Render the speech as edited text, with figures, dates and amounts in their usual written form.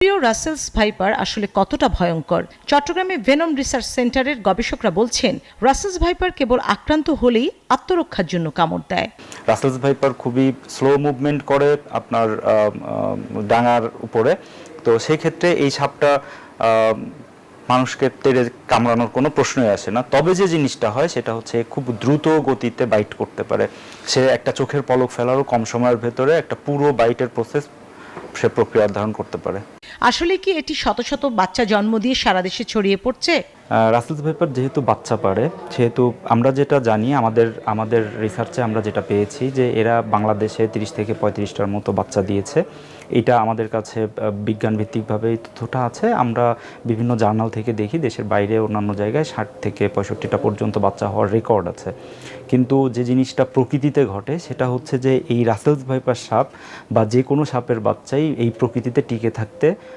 প্রিয় Russell's viper আসলে কতটা ভয়ঙ্কর? চট্টগ্রামে ভেনম রিসার্চ সেন্টারের গবেষকরা বলছেন, রাসেলস ভাইপার কেবল আক্রান্ত হলেই আত্মরক্ষার জন্য কামড় দেয়। রাসেলস ভাইপার খুবই স্লো মুভমেন্ট করে আপনার ডাঙার উপরে, তো সেই ক্ষেত্রে এই সাপটা মানুষকে তেড়ে কামড়ানোর কোনো প্রশ্নই আসে না। তবে যে জিনিসটা হয় সেটা হচ্ছে খুব দ্রুত গতিতে বাইট করতে পারে। সে একটা চোখের পলক ফেলারও কম সময়ের ভেতরে একটা পুরো বাইটের প্রসেস সে প্রক্রিয়া ধারণ করতে পারে। আসলে কি এটি শত শত বাচ্চা জন্ম দিয়ে সারা দেশে ছড়িয়ে পড়ছে? রাসেলস ভাইপার যেহেতু বাচ্চা পারে, সেহেতু আমরা যেটা জানি, আমাদের রিসার্চে আমরা যেটা পেয়েছি যে এরা বাংলাদেশে 30 থেকে 35টার মতো বাচ্চা দিয়েছে। এটা আমাদের কাছে বিজ্ঞানভিত্তিকভাবে এই তথ্যটা আছে। আমরা বিভিন্ন জার্নাল থেকে দেখি দেশের বাইরে অন্যান্য জায়গায় 60 থেকে 65টা পর্যন্ত বাচ্চা হওয়ার রেকর্ড আছে। কিন্তু যে জিনিসটা প্রকৃতিতে ঘটে সেটা হচ্ছে যে এই রাসেলস ভাইপার সাপ বা যে কোনো সাপের বাচ্চাই এই প্রকৃতিতে টিকে থাকতে